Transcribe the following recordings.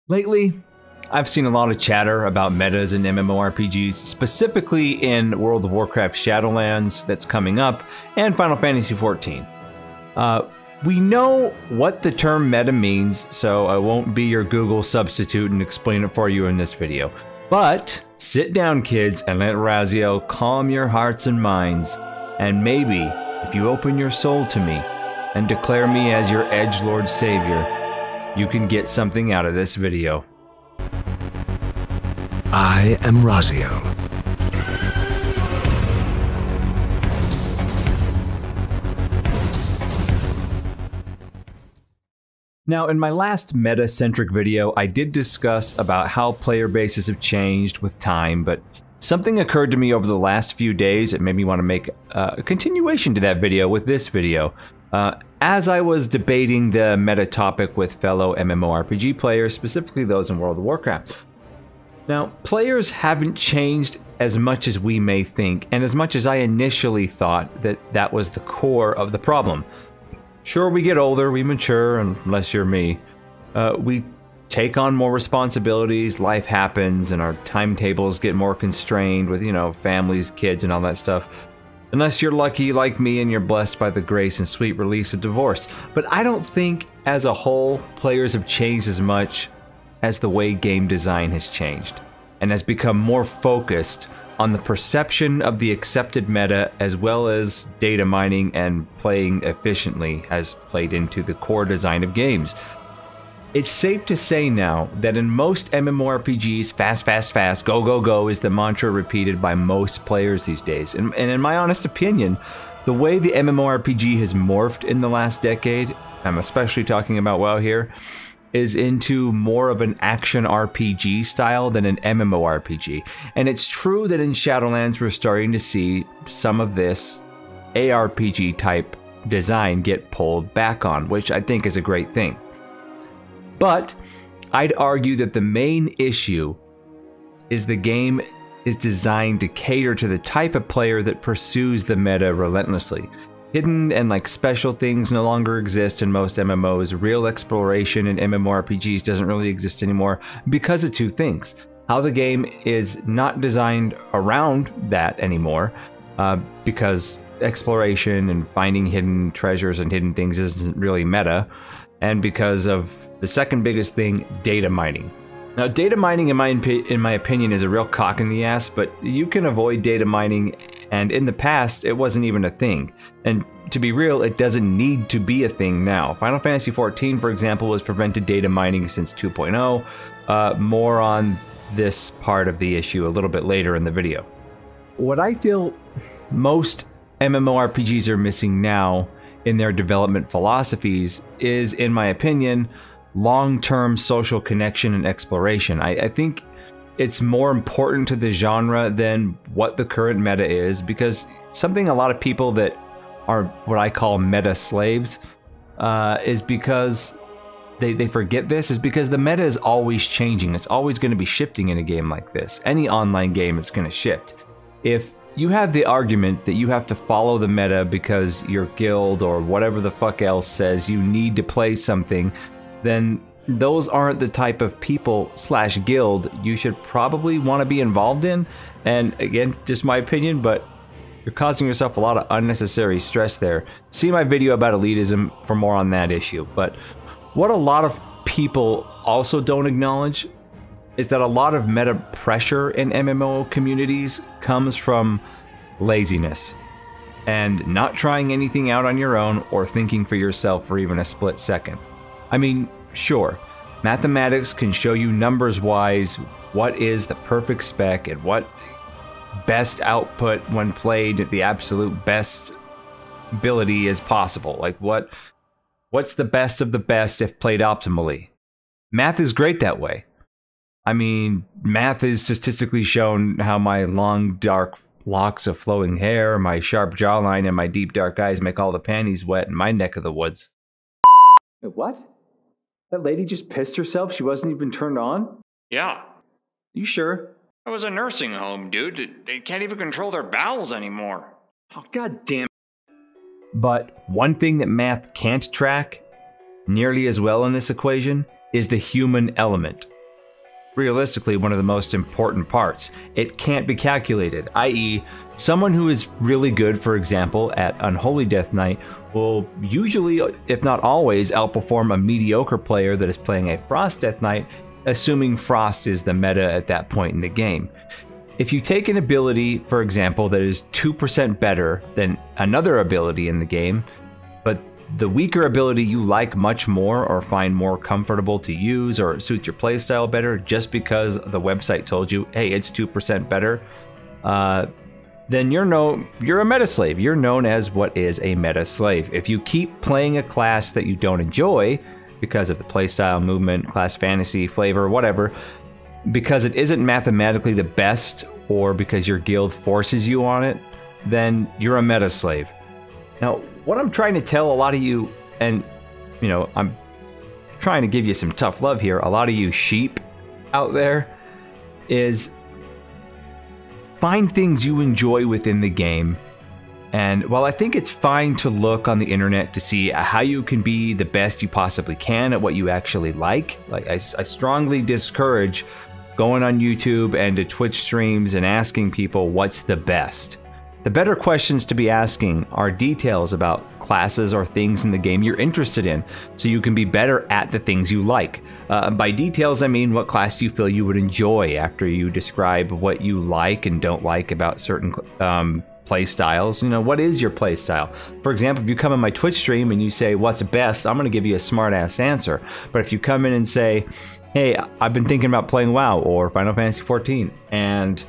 Lately, I've seen a lot of chatter about metas in MMORPGs, specifically in World of Warcraft Shadowlands that's coming up, and Final Fantasy XIV. We know what the term meta means, so I won't be your Google substitute and explain it for you in this video. But sit down, kids, and let Raziel calm your hearts and minds, and maybe, if you open your soul to me and declare me as your edgelord savior, you can get something out of this video. I am Raziel. Now, in my last meta-centric video, I did discuss about how player bases have changed with time, but something occurred to me over the last few days that made me want to make a continuation to that video with this video. As I was debating the meta topic with fellow MMORPG players, specifically those in World of Warcraft. Now, players haven't changed as much as we may think, and as much as I initially thought that that was the core of the problem. Sure, we get older, we mature, unless you're me. We take on more responsibilities, life happens, and our timetables get more constrained with, families, kids, and all that stuff. Unless you're lucky like me and you're blessed by the grace and sweet release of divorce. But I don't think, as a whole, players have changed as much as the way game design has changed, and has become more focused on the perception of the accepted meta, as well as data mining and playing efficiently has played into the core design of games. It's safe to say now that in most MMORPGs, fast, fast, fast, go, go, go is the mantra repeated by most players these days. And in my honest opinion, the way the MMORPG has morphed in the last decade, I'm especially talking about WoW here, is into more of an action RPG style than an MMORPG. And it's true that in Shadowlands we're starting to see some of this ARPG type design get pulled back on, which I think is a great thing. But I'd argue that the main issue is the game is designed to cater to the type of player that pursues the meta relentlessly. Hidden and special things no longer exist in most MMOs. Real exploration in MMORPGs doesn't really exist anymore because of two things. How the game is not designed around that anymore, because exploration and finding hidden treasures and hidden things isn't really meta, and because of the second biggest thing, data mining. Now, data mining, in my opinion, is a real cock in the ass, but you can avoid data mining, and in the past, it wasn't even a thing. And to be real, it doesn't need to be a thing now. Final Fantasy XIV, for example, has prevented data mining since 2.0. More on this part of the issue a little bit later in the video. What I feel most MMORPGs are missing now in their development philosophies is, in my opinion, long-term social connection and exploration. I think it's more important to the genre than what the current meta is, because something a lot of people that are what I call meta slaves is because they forget this, is because the meta is always changing. It's always going to be shifting in a game like this. Any online game, it's going to shift. If you have the argument that you have to follow the meta because your guild or whatever the fuck else says you need to play something, then those aren't the type of people / guild you should probably want to be involved in. And again, just my opinion, but you're causing yourself a lot of unnecessary stress there. See my video about elitism for more on that issue. But what a lot of people also don't acknowledge is that a lot of meta pressure in MMO communities comes from laziness and not trying anything out on your own or thinking for yourself for even a split second. I mean, sure, mathematics can show you numbers-wise what is the perfect spec and what best output when played at the absolute best ability is possible. Like what's the best of the best if played optimally? Math is great that way. I mean, math is statistically shown how my long, dark locks of flowing hair, my sharp jawline, and my deep, dark eyes make all the panties wet in my neck of the woods. What? That lady just pissed herself? She wasn't even turned on? Yeah. You sure? It was a nursing home, dude. They can't even control their bowels anymore. Oh, god damn. But one thing that math can't track nearly as well in this equation is the human element. realistically one of the most important parts. It can't be calculated, i.e., someone who is really good, for example, at Unholy Death Knight will usually, if not always, outperform a mediocre player that is playing a Frost Death Knight, assuming Frost is the meta at that point in the game. If you take an ability, for example, that is 2% better than another ability in the game, but the weaker ability you like much more or find more comfortable to use or suits your playstyle better just because the website told you, hey, it's 2% better, then you're a meta slave. You're known as what is a meta slave. If you keep playing a class that you don't enjoy because of the playstyle, movement, class fantasy, flavor, whatever, because it isn't mathematically the best or because your guild forces you on it, then you're a meta slave. Now, what I'm trying to tell a lot of you, and I'm trying to give you some tough love here, a lot of you sheep out there, is find things you enjoy within the game. And while I think it's fine to look on the internet to see how you can be the best you possibly can at what you actually like, I strongly discourage going on YouTube and to Twitch streams and asking people what's the best. The better questions to be asking are details about classes or things in the game you're interested in, so you can be better at the things you like. By details, I mean what class do you feel you would enjoy after you describe what you like and don't like about certain play styles. What is your play style? For example, if you come in my Twitch stream and you say, what's best? I'm going to give you a smart-ass answer. But if you come in and say, hey, I've been thinking about playing WoW or Final Fantasy XIV, and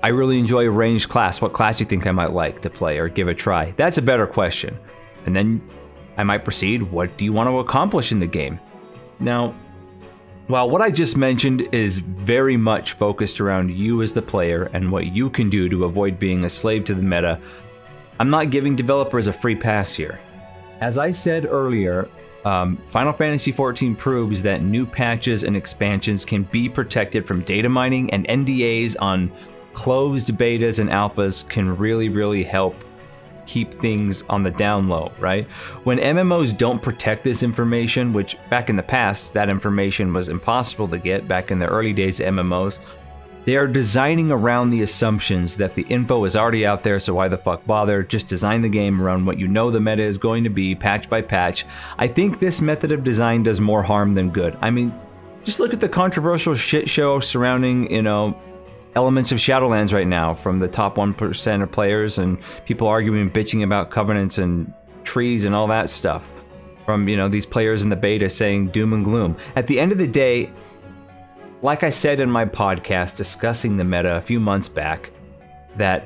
I really enjoy a ranged class. What class do you think I might like to play or give a try? That's a better question. And then I might proceed, what do you want to accomplish in the game? Now, while what I just mentioned is very much focused around you as the player and what you can do to avoid being a slave to the meta, I'm not giving developers a free pass here. As I said earlier, Final Fantasy XIV proves that new patches and expansions can be protected from data mining, and NDAs on closed betas and alphas can really help keep things on the down low, right? When MMOs don't protect this information, which back in the past, that information was impossible to get back in the early days of MMOs, they are designing around the assumptions that the info is already out there, so why the fuck bother? Just design the game around what you know the meta is going to be, patch by patch. I think this method of design does more harm than good. I mean, just look at the controversial shit show surrounding, elements of Shadowlands right now from the top 1% of players, and people arguing and bitching about covenants and trees and all that stuff from, these players in the beta saying doom and gloom. At the end of the day, like I said in my podcast discussing the meta a few months back, that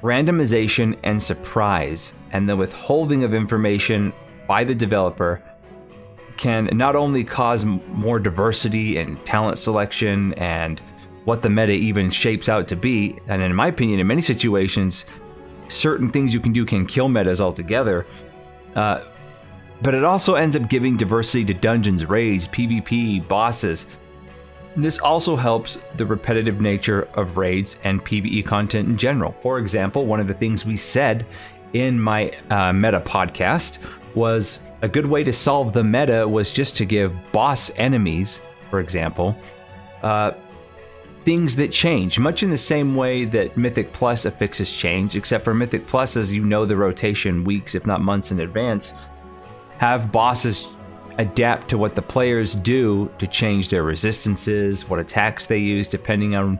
randomization and surprise and the withholding of information by the developer can not only cause more diversity and talent selection and what the meta even shapes out to be, and in my opinion, in many situations, certain things you can do can kill metas altogether, but it also ends up giving diversity to dungeons, raids, PvP, bosses. This also helps the repetitive nature of raids and PvE content in general. For example, one of the things we said in my meta podcast was a good way to solve the meta was just to give boss enemies, for example, things that change, much in the same way that Mythic Plus affixes change, except for Mythic Plus, as you know the rotation weeks, if not months in advance, have bosses adapt to what the players do to change their resistances, what attacks they use depending on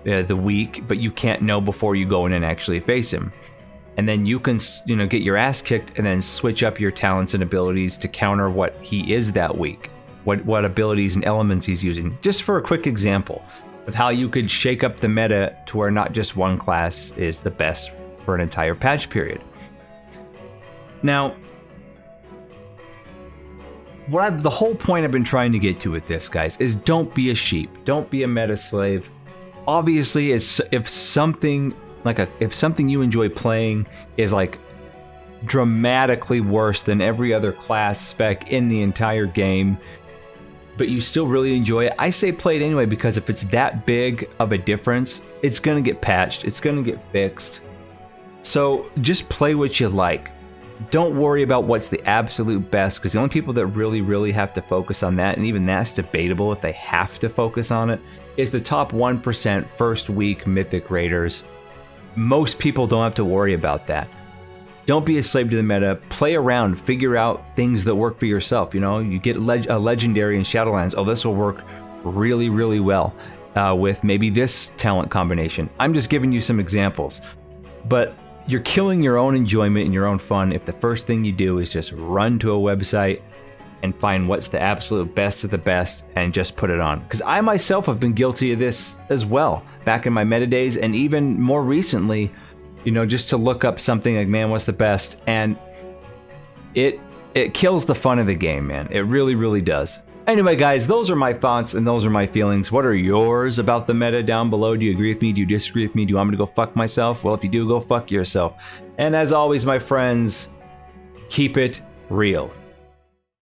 the week, but you can't know before you go in and actually face him. And then you can, get your ass kicked and then switch up your talents and abilities to counter what he is that week, what abilities and elements he's using. Just for a quick example of how you could shake up the meta to where not just one class is the best for an entire patch period. Now, the whole point I've been trying to get to with this, guys, is don't be a sheep. Don't be a meta slave. Obviously, if something you enjoy playing is like dramatically worse than every other class spec in the entire game, but you still really enjoy it, I say play it anyway, because if it's that big of a difference, it's gonna get patched, it's gonna get fixed. So just play what you like. don't worry about what's the absolute best, because the only people that really have to focus on that, and even that's debatable if they have to focus on it, is the top 1% first week Mythic Raiders. Most people don't have to worry about that. Don't be a slave to the meta. Play around, figure out things that work for yourself. You know, you get a legendary in Shadowlands. Oh, this will work really well with maybe this talent combination. I'm just giving you some examples. But you're killing your own enjoyment and your own fun if the first thing you do is just run to a website and find what's the absolute best of the best and just put it on. Because I myself have been guilty of this as well, back in my meta days, and even more recently, you know, just to look up something like, man, what's the best? And it kills the fun of the game, man. It really does. Anyway, guys, those are my thoughts and those are my feelings. What are yours about the meta down below? Do you agree with me? Do you disagree with me? Do you want me to go fuck myself? Well, if you do, go fuck yourself. And as always, my friends, keep it real.